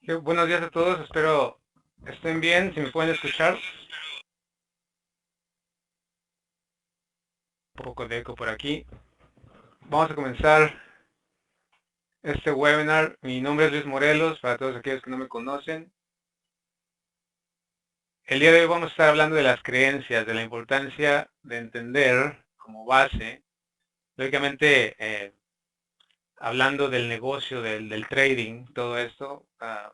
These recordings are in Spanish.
Buenos días a todos, espero estén bien, si me pueden escuchar. Un poco de eco por aquí. Vamos a comenzar este webinar. Mi nombre es Luis Morelos, para todos aquellos que no me conocen. El día de hoy vamos a estar hablando de las creencias, de la importancia de entender como base, lógicamente hablando del negocio, del trading, todo esto,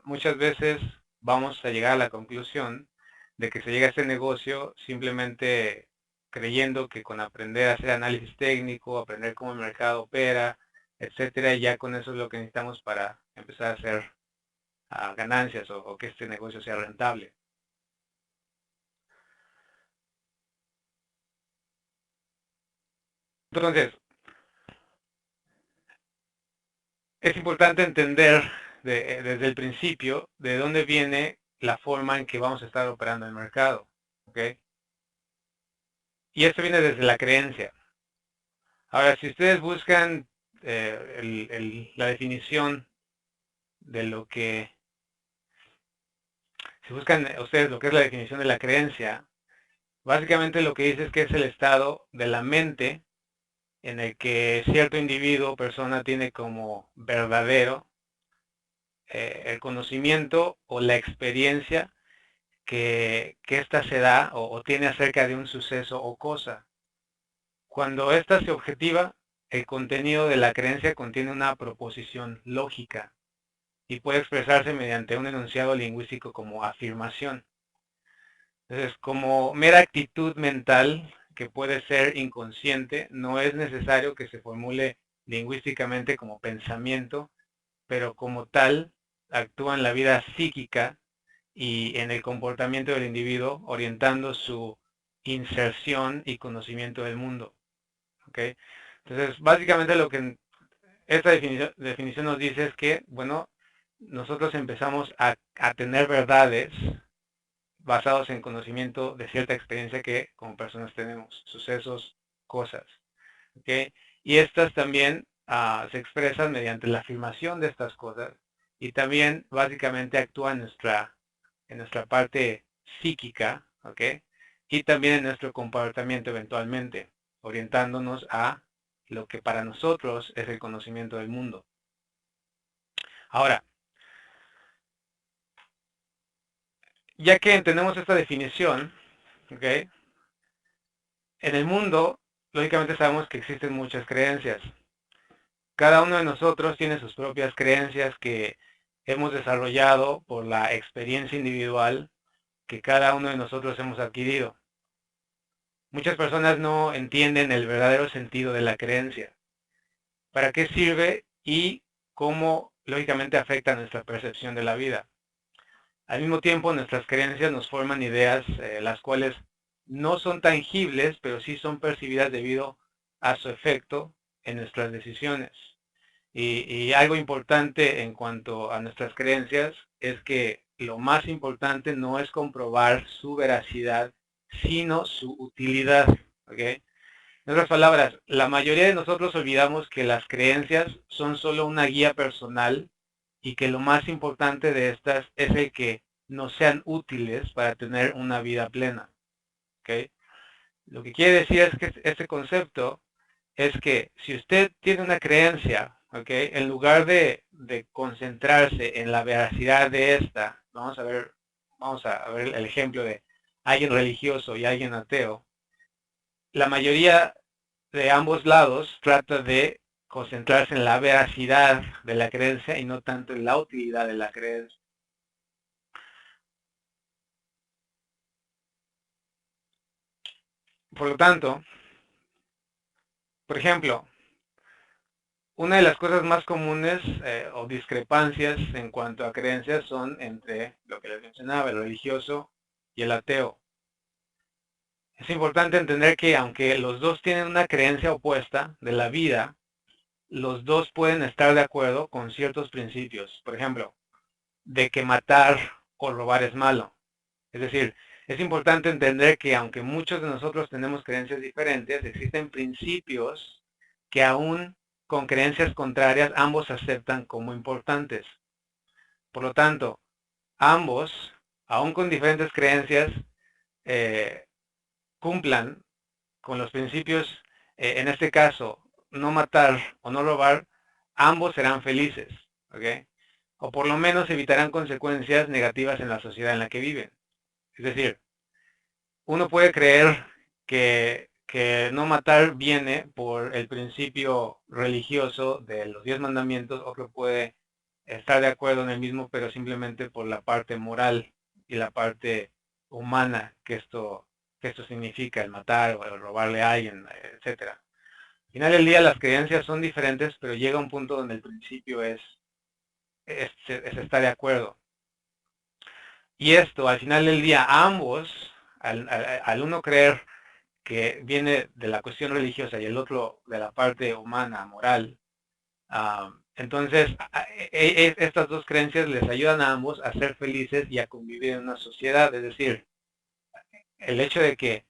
muchas veces vamos a llegar a la conclusión de que se llega a este negocio simplemente creyendo que con aprender a hacer análisis técnico, aprender cómo el mercado opera, etcétera, ya con eso es lo que necesitamos para empezar a hacer ganancias o que este negocio sea rentable. Entonces, es importante entender desde el principio de dónde viene la forma en que vamos a estar operando el mercado. ¿Ok? Y esto viene desde la creencia. Ahora, si ustedes buscan la definición de lo que, si buscan ustedes lo que es la definición de la creencia, básicamente lo que dice es que es el estado de la mente en el que cierto individuo o persona tiene como verdadero el conocimiento o la experiencia que ésta se da o tiene acerca de un suceso o cosa. Cuando ésta se objetiva, el contenido de la creencia contiene una proposición lógica y puede expresarse mediante un enunciado lingüístico como afirmación. Entonces, como mera actitud mental que puede ser inconsciente, no es necesario que se formule lingüísticamente como pensamiento, pero como tal actúa en la vida psíquica y en el comportamiento del individuo, orientando su inserción y conocimiento del mundo. ¿Okay? Entonces, básicamente lo que esta definición nos dice es que, bueno, nosotros empezamos a tener verdades basados en conocimiento de cierta experiencia que como personas tenemos, sucesos, cosas. ¿Okay? Y estas también se expresan mediante la afirmación de estas cosas y también básicamente actúa en nuestra parte psíquica, ¿ok? Y también en nuestro comportamiento eventualmente, orientándonos a lo que para nosotros es el conocimiento del mundo. Ahora, ya que entendemos esta definición, ¿ok? En el mundo, lógicamente sabemos que existen muchas creencias. Cada uno de nosotros tiene sus propias creencias que hemos desarrollado por la experiencia individual que cada uno de nosotros hemos adquirido. Muchas personas no entienden el verdadero sentido de la creencia, para qué sirve y cómo lógicamente afecta nuestra percepción de la vida. Al mismo tiempo, nuestras creencias nos forman ideas, las cuales no son tangibles, pero sí son percibidas debido a su efecto en nuestras decisiones. Y algo importante en cuanto a nuestras creencias es que lo más importante no es comprobar su veracidad, sino su utilidad. ¿Okay? En otras palabras, la mayoría de nosotros olvidamos que las creencias son solo una guía personal y que lo más importante de estas es el que nos sean útiles para tener una vida plena. ¿Okay? Lo que quiere decir es que este concepto es que si usted tiene una creencia, ¿okay? En lugar de concentrarse en la veracidad de esta, vamos a ver el ejemplo de alguien religioso y alguien ateo, la mayoría de ambos lados trata de concentrarse en la veracidad de la creencia y no tanto en la utilidad de la creencia. Por lo tanto, por ejemplo, una de las cosas más comunes o discrepancias en cuanto a creencias son entre lo que les mencionaba, el religioso y el ateo. Es importante entender que aunque los dos tienen una creencia opuesta de la vida, los dos pueden estar de acuerdo con ciertos principios. Por ejemplo, de que matar o robar es malo. Es decir, es importante entender que aunque muchos de nosotros tenemos creencias diferentes, existen principios que aún con creencias contrarias ambos aceptan como importantes. Por lo tanto, ambos, aun con diferentes creencias, cumplan con los principios, en este caso, no matar o no robar, ambos serán felices, ¿ok? O por lo menos evitarán consecuencias negativas en la sociedad en la que viven. Es decir, uno puede creer que no matar viene por el principio religioso de los 10 mandamientos, otro puede estar de acuerdo en el mismo, pero simplemente por la parte moral y la parte humana que esto significa, el matar o el robarle a alguien, etcétera. Al final del día las creencias son diferentes, pero llega un punto donde el principio es estar de acuerdo. Y esto, al final del día, ambos, al uno creer que viene de la cuestión religiosa y el otro de la parte humana, moral, entonces estas dos creencias les ayudan a ambos a ser felices y a convivir en una sociedad. Es decir, el hecho de que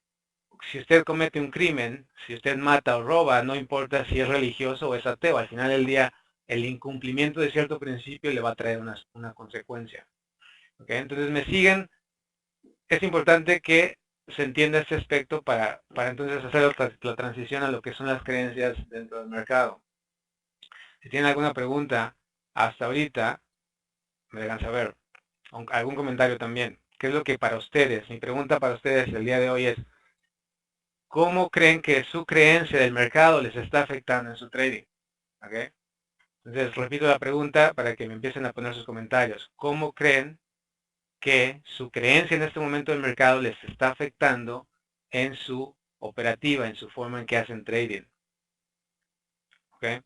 si usted comete un crimen, si usted mata o roba, no importa si es religioso o es ateo, al final del día el incumplimiento de cierto principio le va a traer una consecuencia. ¿Okay? Entonces me siguen, es importante que se entienda este aspecto para entonces hacer la transición a lo que son las creencias dentro del mercado. Si tienen alguna pregunta hasta ahorita, me dejan saber. Algún comentario también. ¿Qué es lo que para ustedes, mi pregunta para ustedes el día de hoy es, ¿cómo creen que su creencia del mercado les está afectando en su trading? ¿Okay? Entonces, repito la pregunta para que me empiecen a poner sus comentarios. ¿Cómo creen que su creencia en este momento del mercado les está afectando en su operativa, en su forma en que hacen trading? ¿Okay?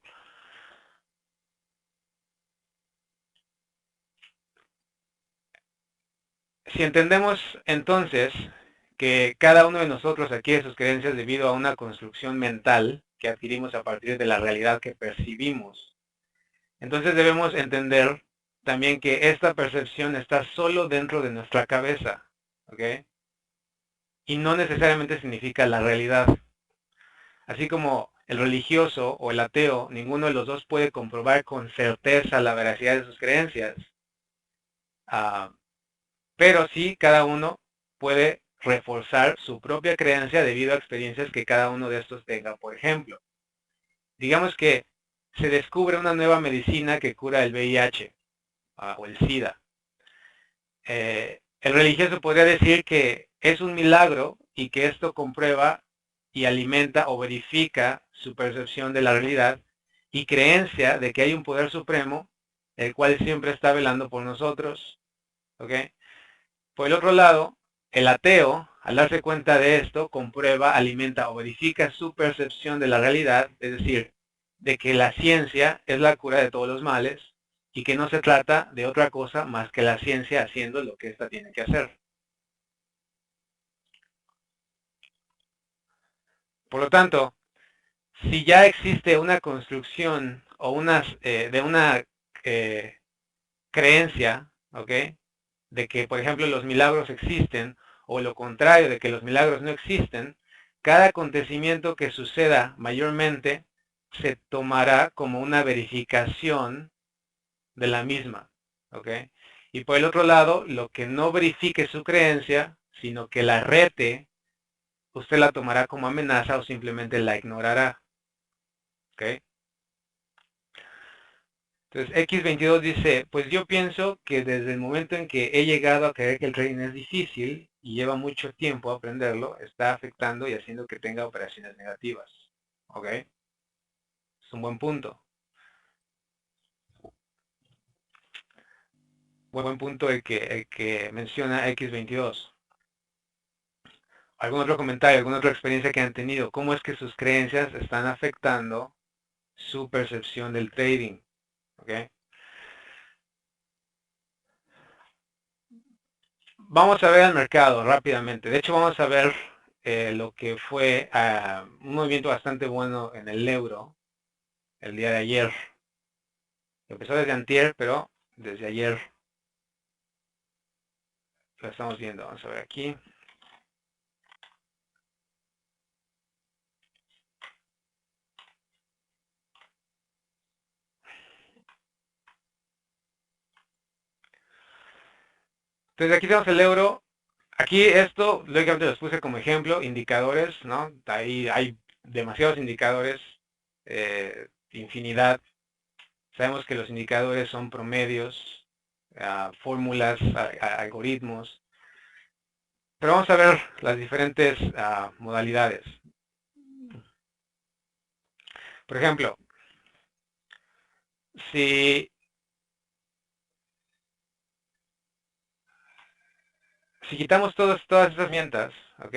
Si entendemos entonces que cada uno de nosotros adquiere sus creencias debido a una construcción mental que adquirimos a partir de la realidad que percibimos, entonces debemos entender también que esta percepción está solo dentro de nuestra cabeza, ¿ok? Y no necesariamente significa la realidad. Así como el religioso o el ateo, ninguno de los dos puede comprobar con certeza la veracidad de sus creencias. Uh, pero sí, cada uno puede reforzar su propia creencia debido a experiencias que cada uno de estos tenga. Por ejemplo, digamos que se descubre una nueva medicina que cura el VIH o el SIDA. El religioso podría decir que es un milagro y que esto comprueba y alimenta o verifica su percepción de la realidad y creencia de que hay un poder supremo el cual siempre está velando por nosotros. ¿Ok? Por el otro lado, el ateo, al darse cuenta de esto, comprueba, alimenta o verifica su percepción de la realidad, es decir, de que la ciencia es la cura de todos los males y que no se trata de otra cosa más que la ciencia haciendo lo que ésta tiene que hacer. Por lo tanto, si ya existe una construcción o de una creencia, ¿ok? De que, por ejemplo, los milagros existen, o lo contrario, de que los milagros no existen, cada acontecimiento que suceda mayormente se tomará como una verificación de la misma. ¿Ok? Y por el otro lado, lo que no verifique su creencia, sino que la rete, usted la tomará como amenaza o simplemente la ignorará. ¿Ok? Entonces, X22 dice, pues yo pienso que desde el momento en que he llegado a creer que el trading es difícil y lleva mucho tiempo aprenderlo, está afectando y haciendo que tenga operaciones negativas. ¿Ok? Es un buen punto. Buen punto el que menciona X22. ¿Algún otro comentario, alguna otra experiencia que han tenido? ¿Cómo es que sus creencias están afectando su percepción del trading? ¿Ok? Vamos a ver el mercado rápidamente. De hecho, vamos a ver lo que fue un movimiento bastante bueno en el euro el día de ayer. Empezó desde antier, pero desde ayer lo estamos viendo. Vamos a ver aquí. Entonces aquí tenemos el euro. Aquí esto, lógicamente los puse como ejemplo, indicadores, ¿no? Ahí hay demasiados indicadores, infinidad. Sabemos que los indicadores son promedios, fórmulas, algoritmos. Pero vamos a ver las diferentes modalidades. Por ejemplo, si quitamos todas esas mientas, ¿ok?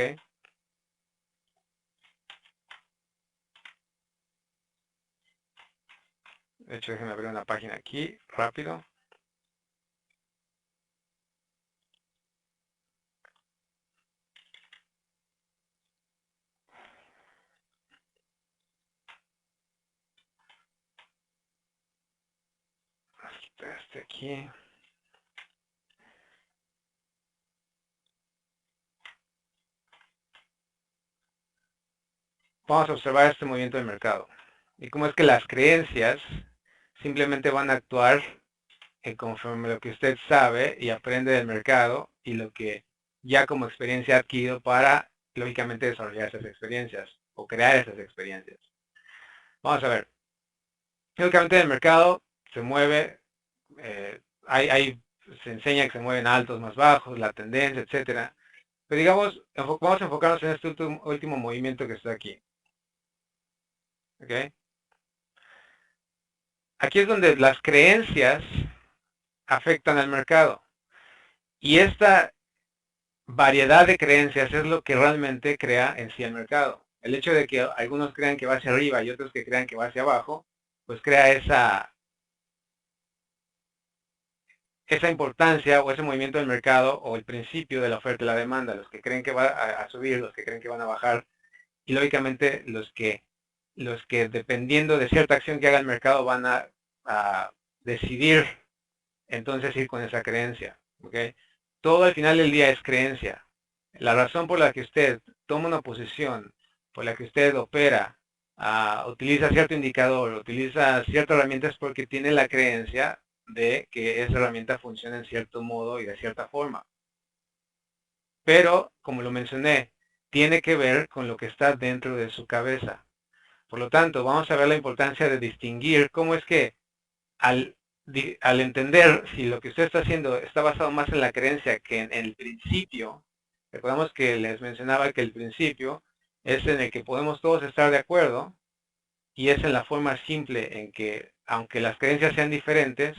De hecho, déjenme abrir una página aquí, rápido. Este aquí. Vamos a observar este movimiento del mercado. Y cómo es que las creencias simplemente van a actuar conforme lo que usted sabe y aprende del mercado y lo que ya como experiencia ha adquirido para, lógicamente, desarrollar esas experiencias o crear esas experiencias. Vamos a ver. Lógicamente el mercado se mueve, eh, se enseña que se mueven altos, más bajos, la tendencia, etcétera. Pero digamos, vamos a enfocarnos en este último movimiento que está aquí. ¿Okay? Aquí es donde las creencias afectan al mercado. Y esta variedad de creencias es lo que realmente crea en sí el mercado. El hecho de que algunos crean que va hacia arriba y otros que crean que va hacia abajo, pues crea esa importancia o ese movimiento del mercado o el principio de la oferta y la demanda. Los que creen que va a subir, los que creen que van a bajar y lógicamente los que dependiendo de cierta acción que haga el mercado van a decidir entonces ir con esa creencia. ¿Okay? Todo al final del día es creencia. La razón por la que usted toma una posición, por la que usted opera, utiliza cierto indicador, utiliza cierta herramienta es porque tiene la creencia de que esa herramienta funciona en cierto modo y de cierta forma. Pero, como lo mencioné, tiene que ver con lo que está dentro de su cabeza. Por lo tanto, vamos a ver la importancia de distinguir cómo es que al entender si lo que usted está haciendo está basado más en la creencia que en el principio, recordamos que les mencionaba que el principio es en el que podemos todos estar de acuerdo y es en la forma simple en que, aunque las creencias sean diferentes,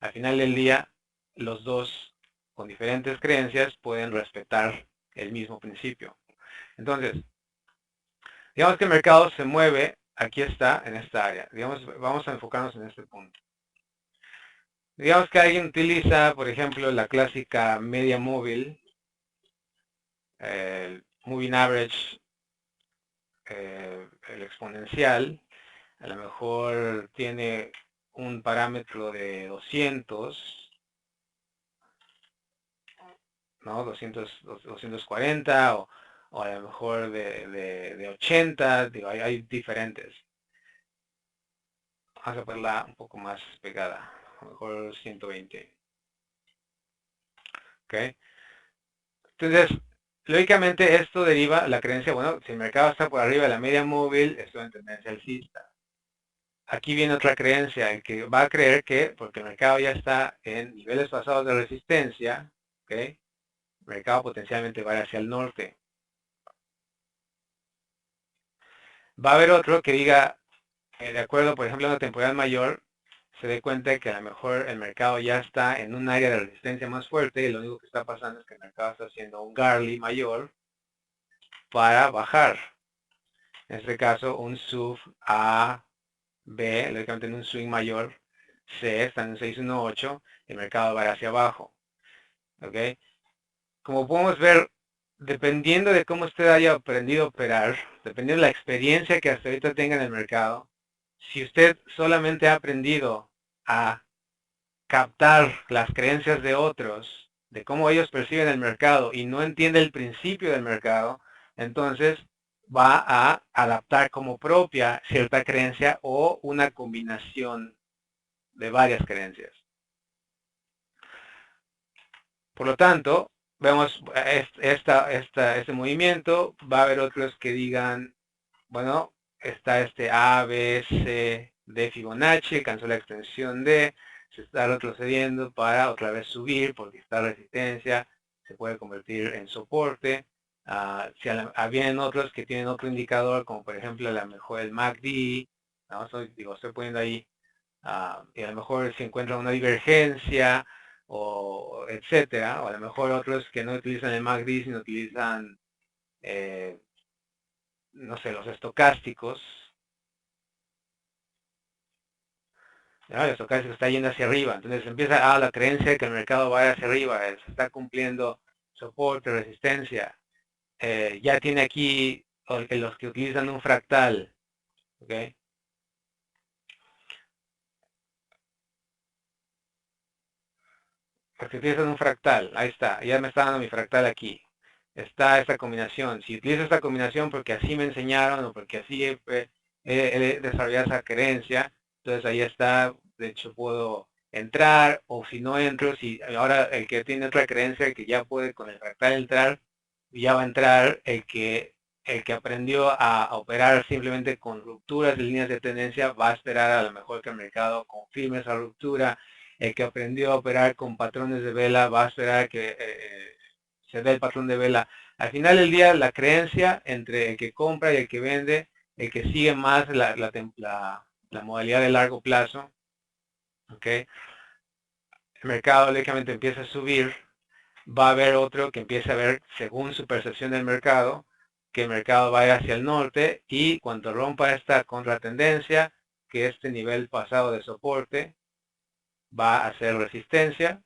al final del día los dos con diferentes creencias pueden respetar el mismo principio. Entonces, digamos que el mercado se mueve, aquí está, en esta área. Digamos, vamos a enfocarnos en este punto. Digamos que alguien utiliza, por ejemplo, la clásica media móvil, el moving average, el exponencial, a lo mejor tiene un parámetro de 200, ¿no? 240 o a lo mejor de 80, digo, hay diferentes. Vamos a ponerla un poco más pegada, a lo mejor 120. ¿Ok? Entonces, lógicamente esto deriva la creencia, bueno, si el mercado está por arriba de la media móvil, estoy en tendencia alcista. Aquí viene otra creencia, el que va a creer que, porque el mercado ya está en niveles pasados de resistencia, ¿ok? El mercado potencialmente va hacia el norte. Va a haber otro que diga, de acuerdo, por ejemplo, a una temporada mayor, se dé cuenta de que a lo mejor el mercado ya está en un área de resistencia más fuerte y lo único que está pasando es que el mercado está haciendo un Garley mayor para bajar. En este caso, un sub A, B, lógicamente en un swing mayor, C está en un 618, el mercado va hacia abajo. ¿Ok? Como podemos ver, dependiendo de cómo usted haya aprendido a operar, dependiendo de la experiencia que hasta ahorita tenga en el mercado, si usted solamente ha aprendido a captar las creencias de otros, de cómo ellos perciben el mercado y no entiende el principio del mercado, entonces va a adaptar como propia cierta creencia o una combinación de varias creencias. Por lo tanto, vemos este movimiento, va a haber otros que digan, bueno, está este A, B, C, D Fibonacci, alcanzó la extensión D, se está retrocediendo para otra vez subir porque está resistencia, se puede convertir en soporte. Si vienen otros que tienen otro indicador, como por ejemplo a lo mejor el MACD, ¿no? Estoy poniendo ahí, y a lo mejor se encuentra una divergencia, o etcétera, o a lo mejor otros que no utilizan el MACD, sino utilizan, eh, no sé, los estocásticos. ¿No? El estocástico está yendo hacia arriba, entonces empieza la creencia de que el mercado vaya hacia arriba, se está cumpliendo soporte, resistencia. Ya tiene aquí los que utilizan un fractal, ¿ok? Los que utilizan un fractal, ahí está, ya me está dando mi fractal aquí. Está esta combinación. Si utilizo esta combinación porque así me enseñaron o porque así he desarrollado esa creencia, entonces ahí está, de hecho puedo entrar, o si no entro, si ahora el que tiene otra creencia, el que ya puede con el fractal entrar, ya va a entrar el que aprendió a operar simplemente con rupturas de líneas de tendencia, va a esperar a lo mejor que el mercado confirme esa ruptura. El que aprendió a operar con patrones de vela va a esperar a que se dé el patrón de vela. Al final del día, la creencia entre el que compra y el que vende, el que sigue más la modalidad de largo plazo, ¿ok? El mercado lógicamente empieza a subir, va a haber otro que empiece a ver, según su percepción del mercado, que el mercado vaya hacia el norte, y cuando rompa esta contratendencia, que este nivel pasado de soporte va a hacer resistencia,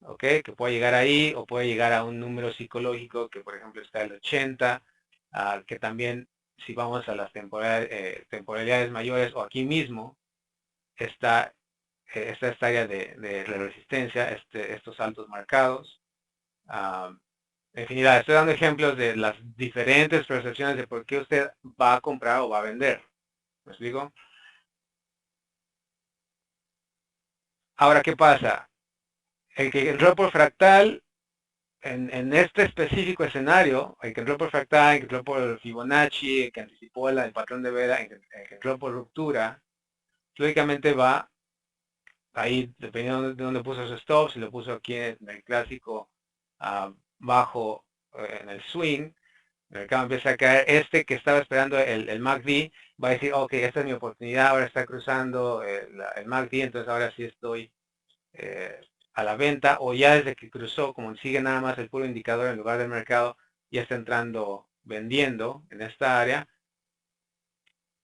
¿ok? Que puede llegar ahí, o puede llegar a un número psicológico que por ejemplo está el 80, que también, si vamos a las temporalidades mayores, o aquí mismo está, esta área de resistencia, estos saltos marcados. Infinidad. Estoy dando ejemplos de las diferentes percepciones de por qué usted va a comprar o va a vender. ¿Me explico? Ahora, ¿qué pasa? El que entró por fractal en este específico escenario, el que entró por fractal, el que entró por Fibonacci, el que anticipó el patrón de vela, el que entró por ruptura, lógicamente va ahí, dependiendo de dónde puso su stop, si lo puso aquí en el clásico, bajo, en el swing, el mercado empieza a caer. Este que estaba esperando el MACD va a decir, ok, esta es mi oportunidad, ahora está cruzando el MACD, entonces ahora sí estoy eh, a la venta, o ya desde que cruzó, como sigue nada más el puro indicador en lugar del mercado, ya está entrando vendiendo en esta área,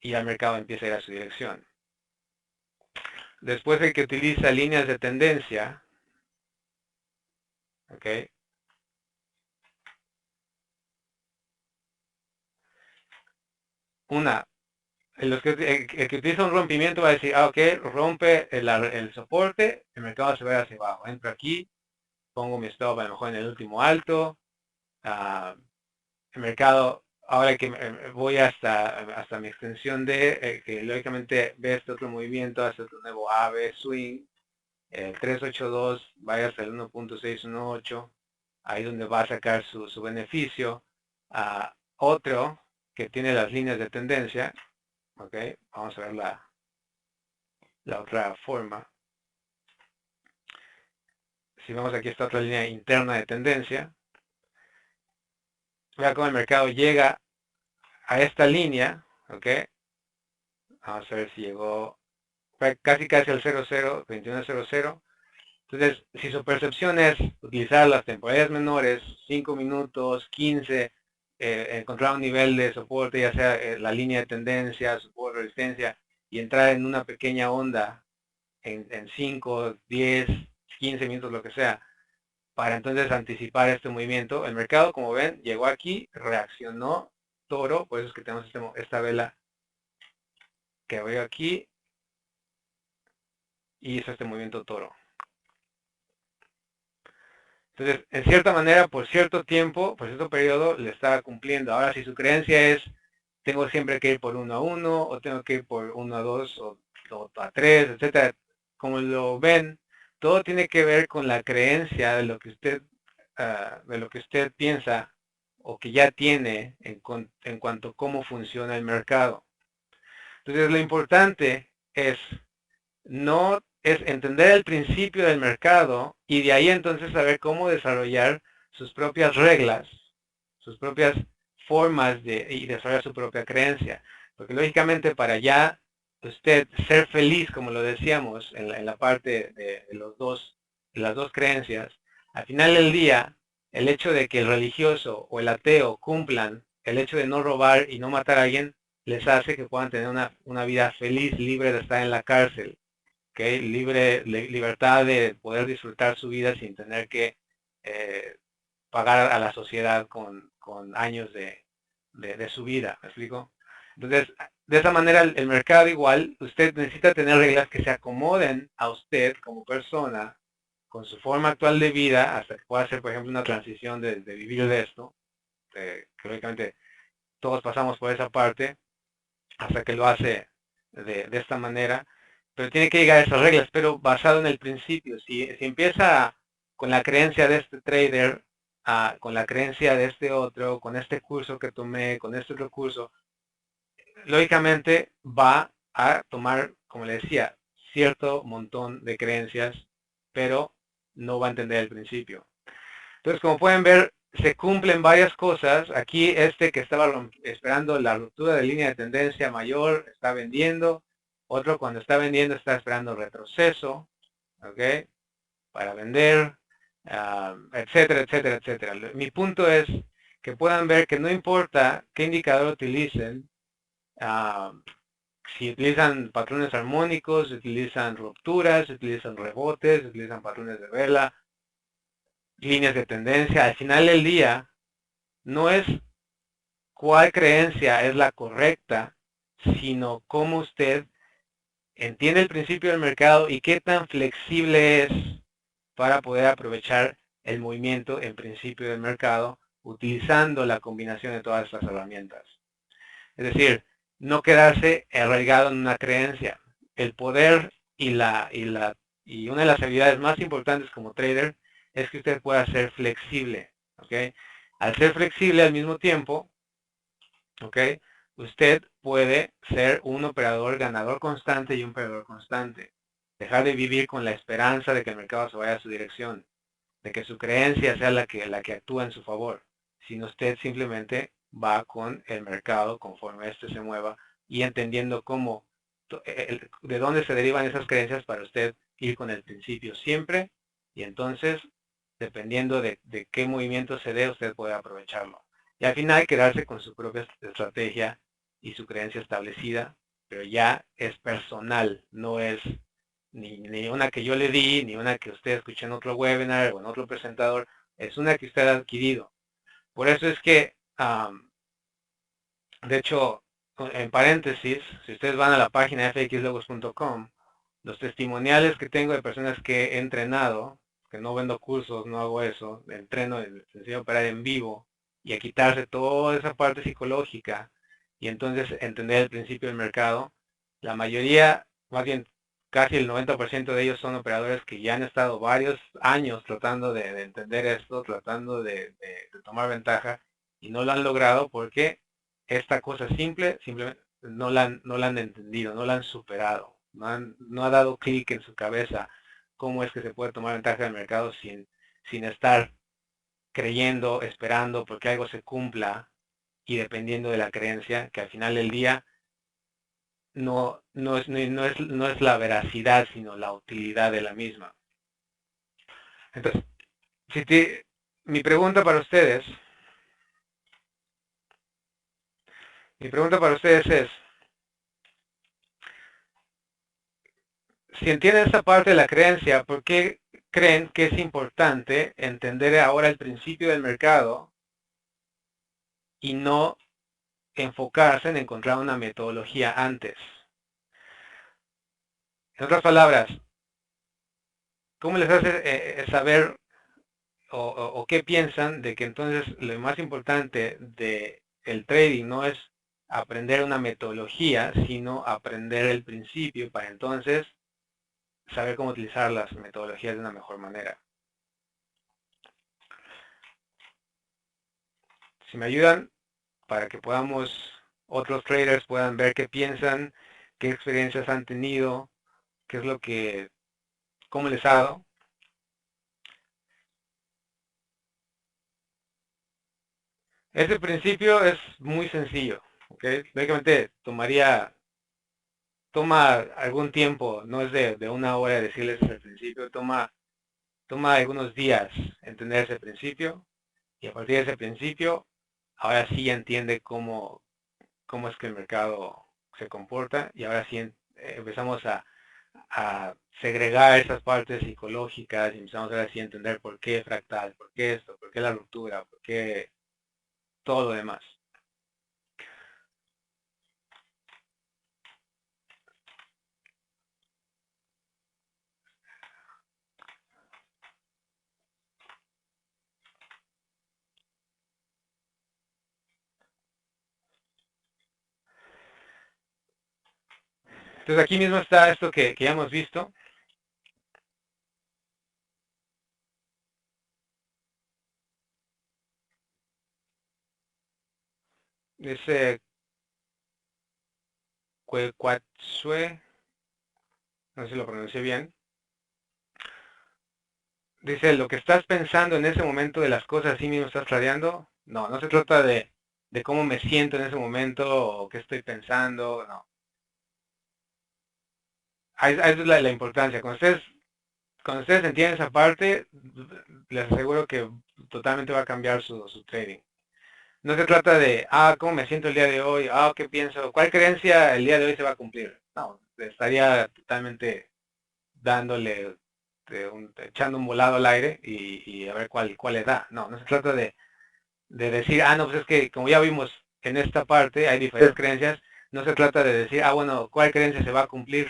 y el mercado empieza a ir a su dirección. Después el que utiliza líneas de tendencia, ¿ok? Una, el que utiliza un rompimiento va a decir, ok, rompe el soporte, el mercado se va hacia abajo. Entro aquí, pongo mi stop a lo mejor en el último alto, uh, el mercado, ahora que voy hasta mi extensión de, que lógicamente ve este otro movimiento, hace otro nuevo AB swing, el 382, vaya hasta el 1.618, ahí donde va a sacar su beneficio. Otro que tiene las líneas de tendencia, ok, vamos a ver la otra forma. Si vemos aquí esta otra línea interna de tendencia, vea cómo el mercado llega a esta línea, ok, vamos a ver si llegó casi al 00, 2100. Entonces, si su percepción es utilizar las temporalidades menores, 5 minutos, 15, encontrar un nivel de soporte, ya sea la línea de tendencia, soporte, resistencia, y entrar en una pequeña onda en 5, 10, 15 minutos, lo que sea, para entonces anticipar este movimiento. El mercado, como ven, llegó aquí, reaccionó toro, por eso es que tenemos esta vela que veo aquí, y hizo este movimiento toro. Entonces, en cierta manera, por cierto tiempo, por cierto periodo, le está cumpliendo. Ahora, si su creencia es, tengo siempre que ir por 1 a 1, o tengo que ir por 1 a 2, o a 3, etcétera, como lo ven, todo tiene que ver con la creencia de lo que usted piensa o que ya tiene en cuanto a cómo funciona el mercado. Entonces, lo importante es entender el principio del mercado y de ahí entonces saber cómo desarrollar sus propias reglas, sus propias formas y desarrollar su propia creencia. Porque lógicamente para ya usted ser feliz, como lo decíamos en la parte de las dos creencias, al final del día, el hecho de que el religioso o el ateo cumplan el hecho de no robar y no matar a alguien, les hace que puedan tener una vida feliz, libre de estar en la cárcel. ¿Okay? Libertad de poder disfrutar su vida sin tener que eh, pagar a la sociedad con años de su vida, ¿me explico? Entonces, de esa manera el mercado igual, usted necesita tener reglas que se acomoden a usted como persona, con su forma actual de vida, hasta que pueda hacer, por ejemplo, una transición de vivir de esto, que lógicamente todos pasamos por esa parte, hasta que lo hace de esta manera, pero tiene que llegar a esas reglas, pero basado en el principio. Si empieza con la creencia de este trader, con la creencia de este otro, con este curso que tomé, con este otro curso, lógicamente va a tomar, como le decía, cierto montón de creencias, pero no va a entender el principio. Entonces, como pueden ver, se cumplen varias cosas. Aquí este que estaba esperando la ruptura de línea de tendencia mayor está vendiendo. Otro cuando está vendiendo está esperando retroceso, ¿ok? Para vender, etcétera, etcétera, etcétera. Mi punto es que puedan ver que no importa qué indicador utilicen, si utilizan patrones armónicos, si utilizan rupturas, si utilizan rebotes, si utilizan patrones de vela, líneas de tendencia, al final del día no es cuál creencia es la correcta, sino cómo usted entiende el principio del mercado y qué tan flexible es para poder aprovechar el movimiento en principio del mercado utilizando la combinación de todas estas herramientas. Es decir, no quedarse arraigado en una creencia. El poder y una de las habilidades más importantes como trader es que usted pueda ser flexible, ¿ok? Al ser flexible al mismo tiempo, ¿ok? Usted puede ser un operador ganador constante y un perdedor constante. Dejar de vivir con la esperanza de que el mercado se vaya a su dirección, de que su creencia sea la que actúa en su favor, sino usted simplemente va con el mercado conforme éste se mueva y entendiendo cómo, de dónde se derivan esas creencias para usted ir con el principio siempre y entonces, dependiendo de qué movimiento se dé, usted puede aprovecharlo. Y al final quedarse con su propia estrategia y su creencia establecida, pero ya es personal, no es ni una que yo le di, ni una que usted escuchó en otro webinar o en otro presentador, es una que usted ha adquirido. Por eso es que, de hecho, en paréntesis, si ustedes van a la página fxlogos.com, los testimoniales que tengo de personas que he entrenado, que no vendo cursos, no hago eso, entreno, les enseño a operar en vivo y a quitarse toda esa parte psicológica y entonces entender el principio del mercado, la mayoría, más bien casi el 90% de ellos son operadores que ya han estado varios años tratando de entender esto, tratando de tomar ventaja y no lo han logrado porque esta cosa simple simplemente no la han entendido, no la han superado, no ha dado clic en su cabeza cómo es que se puede tomar ventaja del mercado sin estar creyendo, esperando porque algo se cumpla y dependiendo de la creencia, que al final del día no es la veracidad, sino la utilidad de la misma. Entonces, mi pregunta para ustedes, es, si entienden esta parte de la creencia, ¿por qué creen que es importante entender ahora el principio del mercado y no enfocarse en encontrar una metodología antes? En otras palabras, ¿cómo les hace saber o qué piensan de que entonces lo más importante del trading no es aprender una metodología, sino aprender el principio para entonces saber cómo utilizar las metodologías de una mejor manera. Si me ayudan para que otros traders puedan ver qué piensan, qué experiencias han tenido, qué es cómo les ha dado. Ese principio es muy sencillo, ¿ok? Lógicamente toma algún tiempo, no es de una hora decirles el principio, toma algunos días entender ese principio y a partir de ese principio, ahora sí entiende cómo es que el mercado se comporta y ahora sí empezamos a segregar esas partes psicológicas y empezamos ahora sí a entender por qué fractal, por qué esto, por qué la ruptura, por qué todo lo demás. Entonces aquí mismo está esto que ya hemos visto. Ese Cuecuatsue, no sé si lo pronuncié bien. Dice, lo que estás pensando en ese momento de las cosas, así mismo estás tradeando. No, no se trata de cómo me siento en ese momento o qué estoy pensando, no. Ahí es la importancia. Cuando ustedes entienden esa parte, les aseguro que totalmente va a cambiar su trading. No se trata de, cómo me siento el día de hoy, qué pienso, cuál creencia el día de hoy se va a cumplir. No, estaría totalmente dándole, echando un volado al aire y a ver cuál le da. No, no se trata de decir, no, pues es que como ya vimos en esta parte, hay diferentes creencias, no se trata de decir, bueno, cuál creencia se va a cumplir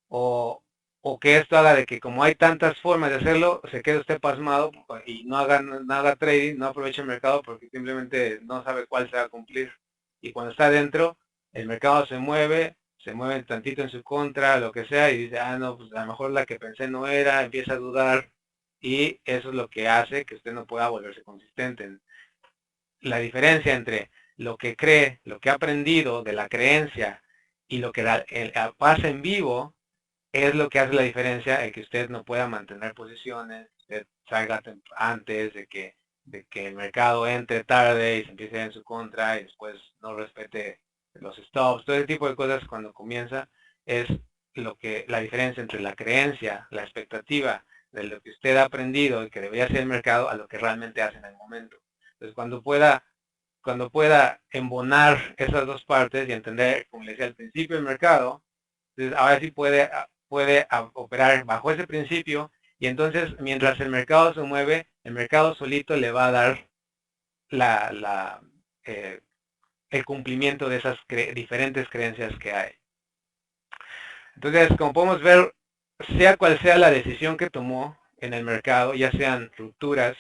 o, o que esto haga de que como hay tantas formas de hacerlo, se quede usted pasmado y no haga trading, no aproveche el mercado porque simplemente no sabe cuál se va a cumplir. Y cuando está adentro, el mercado se mueve tantito en su contra, lo que sea, y dice, no, pues a lo mejor la que pensé no era, empieza a dudar, y eso es lo que hace que usted no pueda volverse consistente. La diferencia entre lo que cree, lo que ha aprendido de la creencia y lo que pasa en vivo es lo que hace la diferencia en que usted no pueda mantener posiciones, usted salga antes de que el mercado entre tarde y se empiece en su contra y después no respete los stops, todo ese tipo de cosas cuando comienza es la diferencia entre la creencia, la expectativa de lo que usted ha aprendido y que debería ser el mercado a lo que realmente hace en el momento. Entonces cuando pueda embonar esas dos partes y entender, como le decía al principio, el mercado, entonces ahora sí puede operar bajo ese principio y entonces mientras el mercado se mueve, el mercado solito le va a dar la, la, eh, el cumplimiento de esas diferentes creencias que hay. Entonces, como podemos ver, sea cual sea la decisión que tomó en el mercado, ya sean rupturas,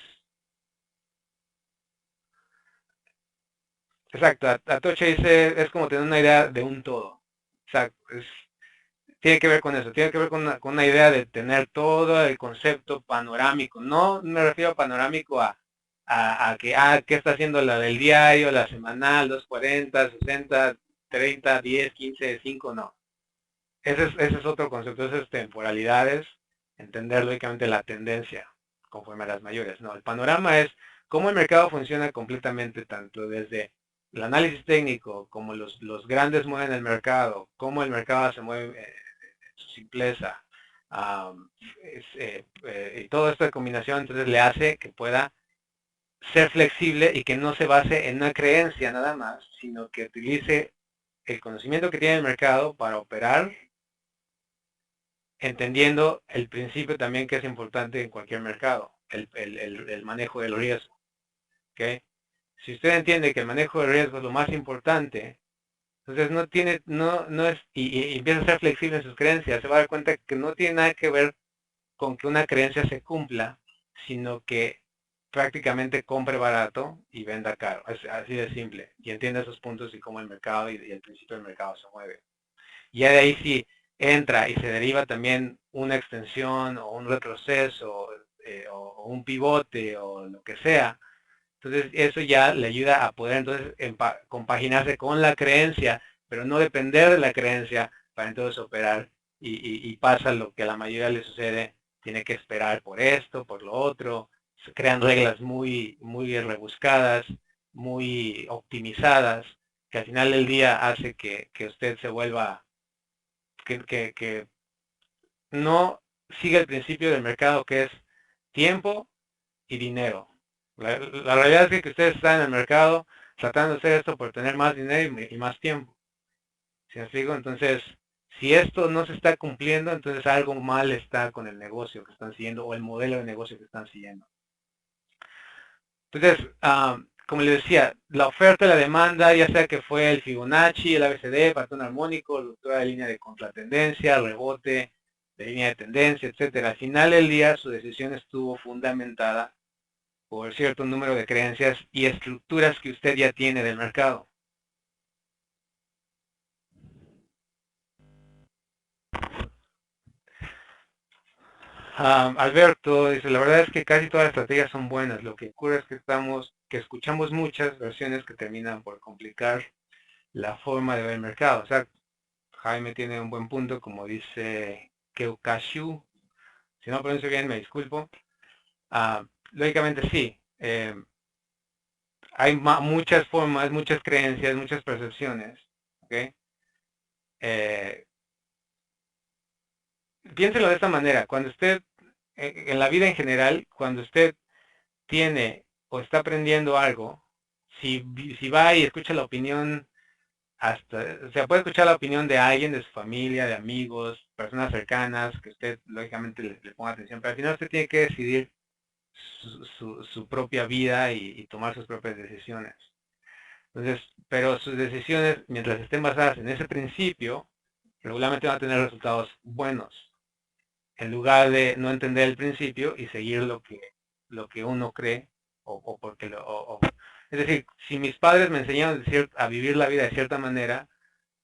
exacto, Atocha dice, es como tener una idea de un todo. Exacto, tiene que ver con eso, tiene que ver con una idea de tener todo el concepto panorámico. No me refiero a panorámico a que, ¿qué está haciendo la del diario, la semanal, 240, 60, 30, 10, 15, 5? No. Ese es otro concepto, esas temporalidades, entender lógicamente la tendencia conforme a las mayores. No, el panorama es cómo el mercado funciona completamente, tanto desde el análisis técnico, como los grandes mueven el mercado, cómo el mercado se mueve su simpleza, y toda esta combinación entonces le hace que pueda ser flexible y que no se base en una creencia nada más, sino que utilice el conocimiento que tiene el mercado para operar, entendiendo el principio también que es importante en cualquier mercado, el manejo del riesgo. ¿Okay? Si usted entiende que el manejo del riesgo es lo más importante, entonces no es, y empieza a ser flexible en sus creencias, se va a dar cuenta que no tiene nada que ver con que una creencia se cumpla, sino que prácticamente compre barato y venda caro. Es así de simple. Y entienda esos puntos y cómo el mercado y el principio del mercado se mueve. Y de ahí sí, entra y se deriva también una extensión o un retroceso o un pivote o lo que sea, entonces eso ya le ayuda a poder entonces compaginarse con la creencia, pero no depender de la creencia para entonces operar y pasa lo que a la mayoría le sucede, tiene que esperar por esto, por lo otro, se crean reglas muy rebuscadas, muy optimizadas, que al final del día hace que usted se vuelva, que no siga el principio del mercado que es tiempo y dinero. La realidad es que ustedes están en el mercado tratando de hacer esto por tener más dinero y más tiempo. ¿Sí me explico? Entonces, si esto no se está cumpliendo, entonces algo mal está con el negocio que están siguiendo o el modelo de negocio que están siguiendo. Entonces, como les decía, la oferta y la demanda, ya sea que fue el Fibonacci, el ABCD, patrón armónico, ruptura de línea de contratendencia, rebote de línea de tendencia, etcétera. Al final del día, su decisión estuvo fundamentada por cierto número de creencias y estructuras que usted ya tiene del mercado. Alberto dice, la verdad es que casi todas las estrategias son buenas. Lo que ocurre es que escuchamos muchas versiones que terminan por complicar la forma de ver el mercado. O sea, Jaime tiene un buen punto, como dice Keukashu. Si no pronuncio bien, me disculpo. Lógicamente sí. Hay muchas formas, muchas creencias, muchas percepciones. ¿Okay? Eh, Piénselo de esta manera. Cuando usted, en la vida en general, cuando usted tiene o está aprendiendo algo, si va y escucha la opinión, o sea, puede escuchar la opinión de alguien, de su familia, de amigos, personas cercanas, que usted lógicamente le ponga atención, pero al final usted tiene que decidir su propia vida y tomar sus propias decisiones. Entonces, pero sus decisiones, mientras estén basadas en ese principio, regularmente van a tener resultados buenos, en lugar de no entender el principio y seguir lo que uno cree o porque es decir, si mis padres me enseñaron a vivir la vida de cierta manera,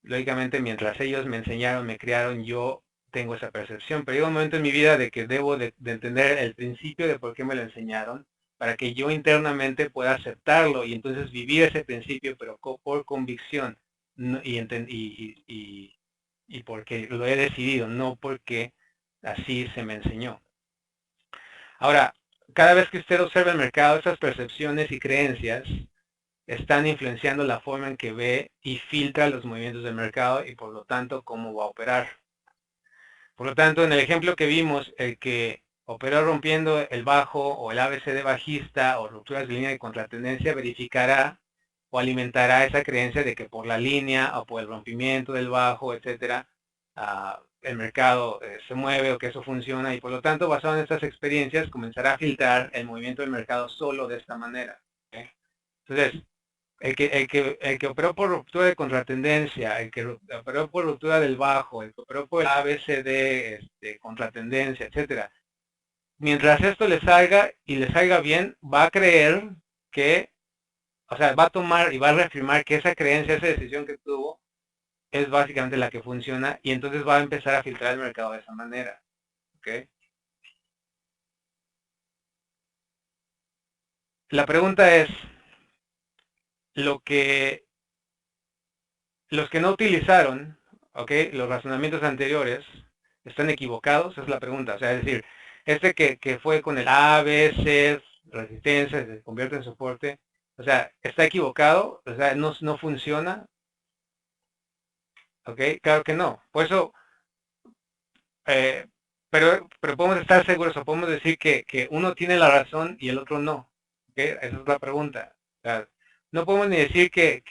lógicamente mientras ellos me enseñaron, me criaron, yo tengo esa percepción, pero llega un momento en mi vida de que debo de entender el principio de por qué me lo enseñaron, para que yo internamente pueda aceptarlo y entonces vivir ese principio, pero por convicción y porque lo he decidido, no porque así se me enseñó. Ahora, cada vez que usted observa el mercado, esas percepciones y creencias están influenciando la forma en que ve y filtra los movimientos del mercado y por lo tanto cómo va a operar. Por lo tanto, en el ejemplo que vimos, el que operó rompiendo el bajo o el ABCD bajista o rupturas de línea de contratendencia verificará o alimentará esa creencia de que por la línea o por el rompimiento del bajo, etcétera, el mercado se mueve o que eso funciona y por lo tanto, basado en estas experiencias, comenzará a filtrar el movimiento del mercado solo de esta manera. ¿Okay? Entonces, el que operó por ruptura de contratendencia, el que operó por ruptura del bajo, el que operó por el ABCD, contratendencia, etcétera. Mientras esto le salga y le salga bien, va a creer que, o sea, va a tomar y va a reafirmar que esa creencia, esa decisión que tuvo, es básicamente la que funciona y entonces va a empezar a filtrar el mercado de esa manera. ¿Okay? La pregunta es, lo que los que no utilizaron, ¿okay?, los razonamientos anteriores, ¿están equivocados? Es la pregunta. O sea, es decir, que fue con el A, B, C, resistencia, se convierte en soporte, o sea, ¿está equivocado? O sea, no funciona. ¿Ok? Claro que no. Por eso, eh, pero podemos estar seguros o podemos decir que uno tiene la razón y el otro no. ¿Ok? Esa es la pregunta. O sea, no podemos ni decir que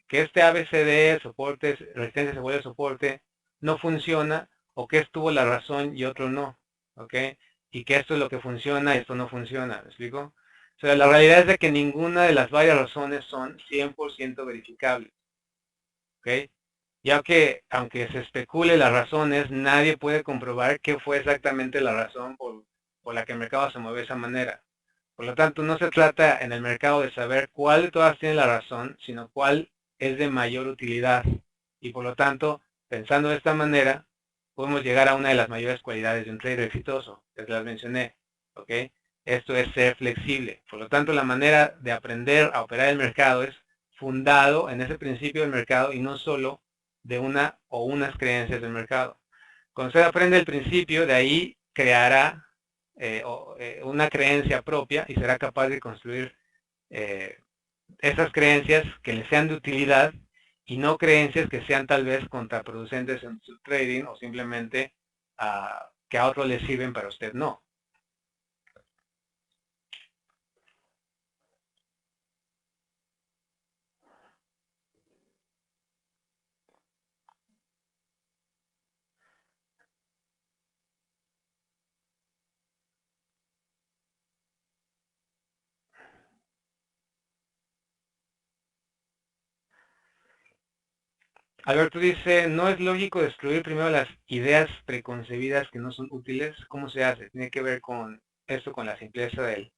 este ABCD, soporte, resistencia se vuelve soporte, no funciona, o que esto tuvo la razón y otro no. ¿Ok? Y que esto es lo que funciona y esto no funciona. ¿Me explico? O sea, la realidad es de que ninguna de las varias razones son 100% verificables. ¿Ok? Ya que, aunque se especule las razones, nadie puede comprobar qué fue exactamente la razón por la que el mercado se mueve de esa manera. Por lo tanto, no se trata en el mercado de saber cuál de todas tiene la razón, sino cuál es de mayor utilidad. Y por lo tanto, pensando de esta manera, podemos llegar a una de las mayores cualidades de un trader exitoso, que las mencioné, ¿ok? Esto es ser flexible. Por lo tanto, la manera de aprender a operar el mercado es fundado en ese principio del mercado y no solo de una o unas creencias del mercado. Cuando usted aprende el principio, de ahí creará una creencia propia y será capaz de construir esas creencias que le sean de utilidad y no creencias que sean tal vez contraproducentes en su trading o simplemente que a otros les sirven pero a usted no. Alberto dice, ¿no es lógico destruir primero las ideas preconcebidas que no son útiles? ¿Cómo se hace? Tiene que ver con esto, con la simpleza del...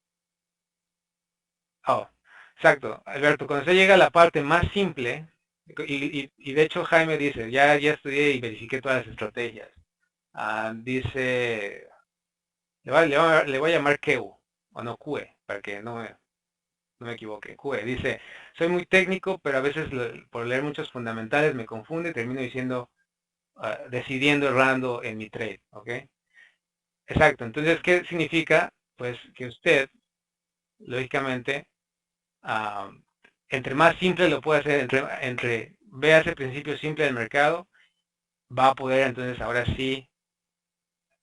Oh, exacto. Alberto, cuando se llega a la parte más simple, y de hecho Jaime dice, ya estudié y verifiqué todas las estrategias. Dice, le voy a llamar QE, o no QE, para que no me equivoque. QE dice, soy muy técnico, pero a veces por leer muchos fundamentales me confunde y termino decidiendo errando en mi trade, ¿ok? Exacto, entonces, ¿qué significa? Pues que usted, lógicamente, uh, entre más simple lo puede hacer, entre vea ese principio simple del mercado, va a poder entonces ahora sí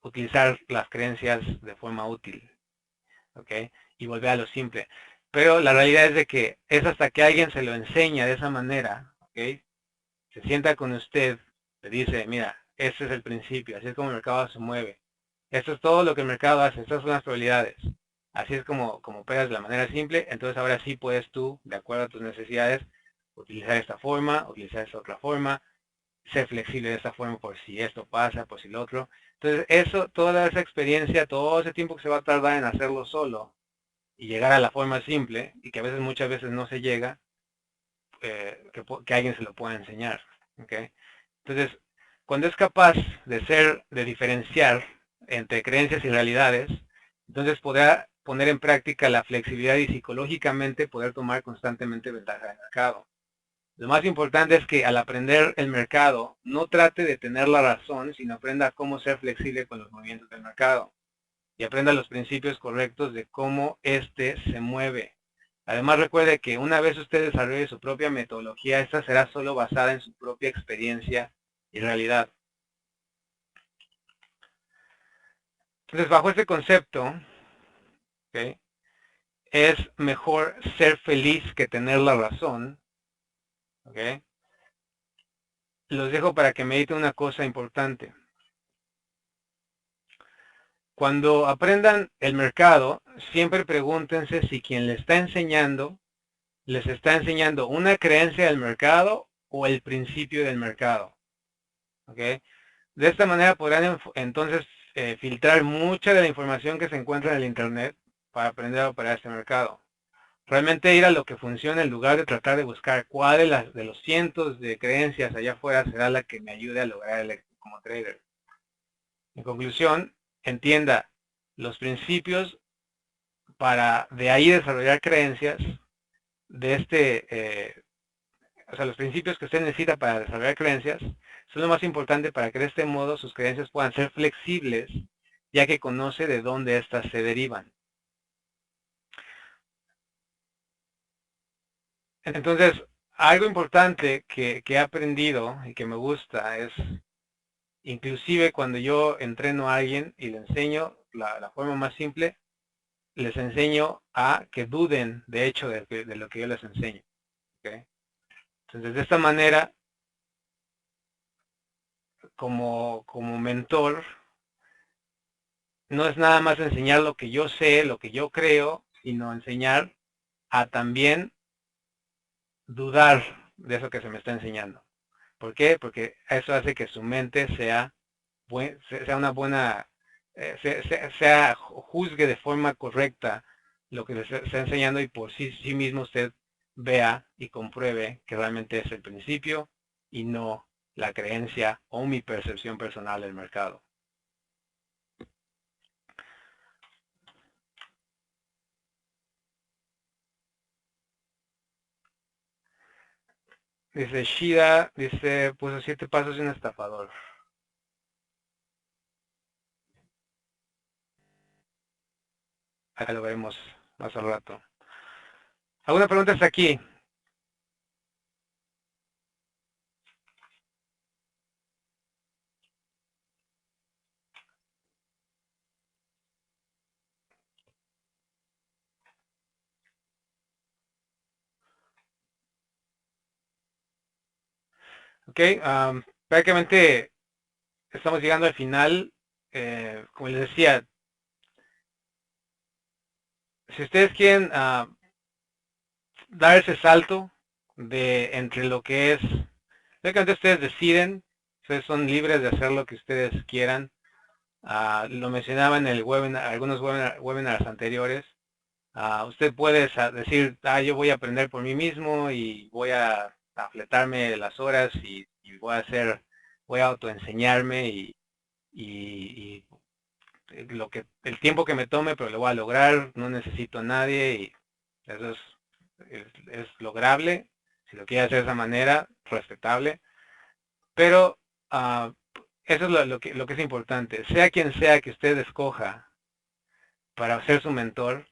utilizar las creencias de forma útil, ¿ok? Y volver a lo simple. Pero la realidad es de que es hasta que alguien se lo enseña de esa manera, ¿ok? Se sienta con usted, le dice, mira, este es el principio, así es como el mercado se mueve. Esto es todo lo que el mercado hace, estas son las probabilidades. Así es como operas de la manera simple, entonces ahora sí puedes tú, de acuerdo a tus necesidades, utilizar esta forma, utilizar esta otra forma, ser flexible de esta forma por si esto pasa, por si lo otro. Entonces eso, toda esa experiencia, todo ese tiempo que se va a tardar en hacerlo solo y llegar a la forma simple, y que a veces muchas veces no se llega, que alguien se lo pueda enseñar. ¿Okay? Entonces, cuando es capaz de diferenciar entre creencias y realidades, entonces podrá poner en práctica la flexibilidad y psicológicamente poder tomar constantemente ventaja del mercado. Lo más importante es que al aprender el mercado, no trate de tener la razón, sino aprenda cómo ser flexible con los movimientos del mercado y aprenda los principios correctos de cómo éste se mueve. Además, recuerde que una vez usted desarrolle su propia metodología, esta será solo basada en su propia experiencia y realidad. Entonces, bajo este concepto, ¿okay?, es mejor ser feliz que tener la razón. ¿Okay? Los dejo para que mediten una cosa importante. Cuando aprendan el mercado, siempre pregúntense si quien les está enseñando una creencia del mercado o el principio del mercado. ¿Okay? De esta manera podrán entonces filtrar mucha de la información que se encuentra en el Internet para aprender a operar este mercado. Realmente ir a lo que funciona en lugar de tratar de buscar cuál de los cientos de creencias allá afuera será la que me ayude a lograr el éxito como trader. En conclusión, entienda los principios para de ahí desarrollar creencias o sea, los principios que usted necesita para desarrollar creencias son lo más importante para que de este modo sus creencias puedan ser flexibles, ya que conoce de dónde éstas se derivan. Entonces, algo importante que he aprendido y que me gusta es, inclusive cuando yo entreno a alguien y le enseño la forma más simple, les enseño a que duden, de hecho, de lo que yo les enseño. ¿Okay? Entonces, de esta manera, como mentor, no es nada más enseñar lo que yo sé, lo que yo creo, sino enseñar a también dudar de eso que se me está enseñando. ¿Por qué? Porque eso hace que su mente sea una buena, juzgue de forma correcta lo que se está enseñando y por sí mismo usted vea y compruebe que realmente es el principio y no la creencia o mi percepción personal del mercado. Dice Shida, dice, puso 7 pasos de un estafador. Ahí lo veremos más al rato. ¿Alguna pregunta hasta aquí? Ok, prácticamente estamos llegando al final. Como les decía, si ustedes quieren dar ese salto de entre lo que es, prácticamente ustedes deciden, ustedes son libres de hacer lo que ustedes quieran. Lo mencionaba en el webinar, algunos webinars anteriores. Usted puede decir, yo voy a aprender por mí mismo y voy a fletarme las horas y voy a autoenseñarme y el tiempo que me tome, pero lo voy a lograr, no necesito a nadie y eso es lograble. Si lo quiere hacer de esa manera, respetable. Pero eso es lo que es importante. Sea quien sea que usted escoja para ser su mentor,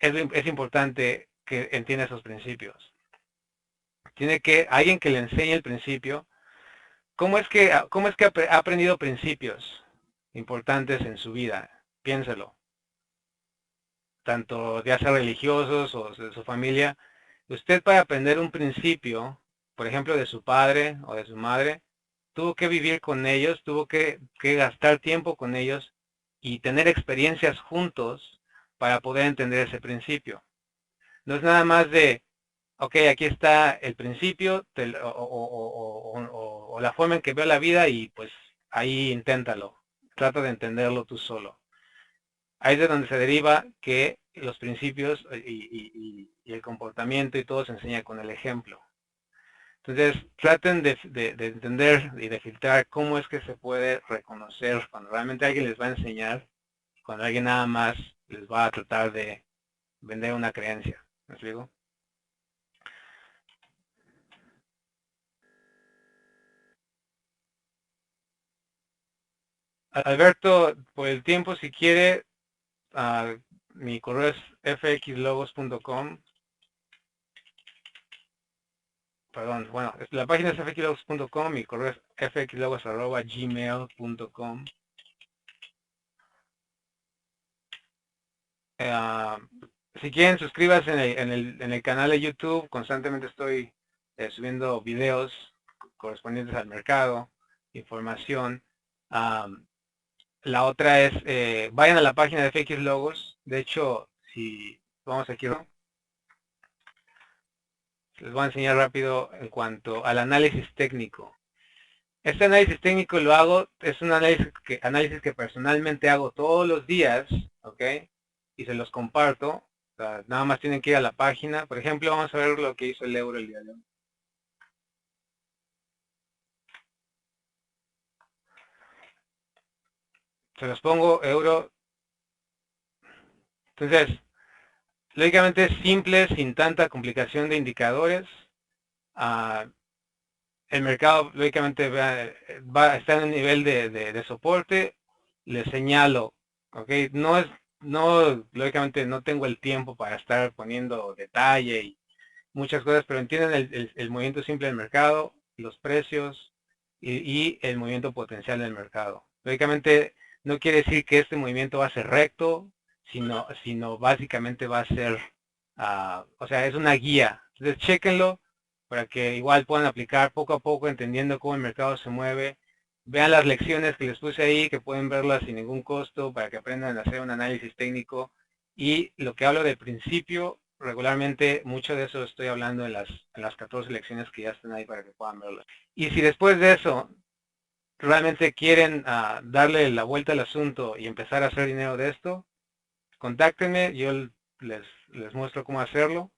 es importante que entienda esos principios. Tiene que alguien que le enseñe el principio. ¿Cómo es que ha aprendido principios importantes en su vida? Piénselo. Tanto ya sea religiosos o de su familia. Usted para aprender un principio, por ejemplo, de su padre o de su madre, tuvo que vivir con ellos, tuvo que gastar tiempo con ellos y tener experiencias juntos para poder entender ese principio. No es nada más de, ok, aquí está el principio o la forma en que veo la vida y pues ahí inténtalo. Trata de entenderlo tú solo. Ahí es de donde se deriva que los principios y el comportamiento y todo se enseña con el ejemplo. Entonces, traten de entender y de filtrar cómo es que se puede reconocer cuando realmente alguien les va a enseñar, cuando alguien nada más les va a tratar de vender una creencia. ¿Me explico? Alberto, por el tiempo, si quiere, mi correo es fxlogos.com. Perdón, bueno, la página es fxlogos.com, mi correo es fxlogos@gmail.com. Eh, si quieren, suscríbanse en el canal de YouTube. Constantemente estoy subiendo videos correspondientes al mercado, información. La otra es, vayan a la página de FX Logos. De hecho, si vamos aquí, ¿no? Les voy a enseñar rápido en cuanto al análisis técnico. Este análisis técnico lo hago, es un análisis que personalmente hago todos los días, ¿ok? Y se los comparto. O sea, nada más tienen que ir a la página. Por ejemplo, vamos a ver lo que hizo el euro el día de hoy. Se los pongo euro. Entonces, lógicamente es simple, sin tanta complicación de indicadores. Ah, el mercado lógicamente va a estar en un nivel de soporte. Le señalo, ¿ok? No, lógicamente no tengo el tiempo para estar poniendo detalle y muchas cosas, pero entienden el movimiento simple del mercado, los precios y el movimiento potencial del mercado. Lógicamente no quiere decir que este movimiento va a ser recto, sino básicamente va a ser, o sea, es una guía. Entonces, chéquenlo para que igual puedan aplicar poco a poco, entendiendo cómo el mercado se mueve. Vean las lecciones que les puse ahí, que pueden verlas sin ningún costo para que aprendan a hacer un análisis técnico. Y lo que hablo del principio, regularmente, mucho de eso estoy hablando en las 14 lecciones que ya están ahí para que puedan verlas. Y si después de eso realmente quieren darle la vuelta al asunto y empezar a hacer dinero de esto, contáctenme, yo les muestro cómo hacerlo.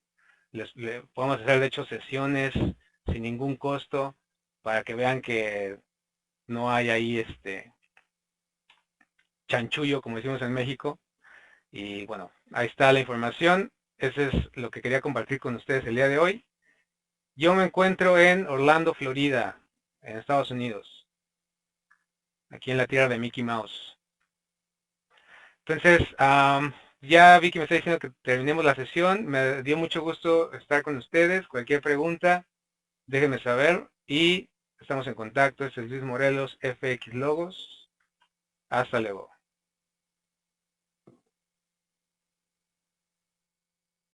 Podemos hacer de hecho sesiones sin ningún costo para que vean que no hay ahí chanchullo, como decimos en México. Y bueno, ahí está la información. Eso es lo que quería compartir con ustedes el día de hoy. Yo me encuentro en Orlando, Florida, en Estados Unidos, aquí en la tierra de Mickey Mouse. Entonces, ya vi que me está diciendo que terminemos la sesión. Me dio mucho gusto estar con ustedes. Cualquier pregunta, déjenme saber y estamos en contacto. Este es Luis Morelos, FX Logos. Hasta luego.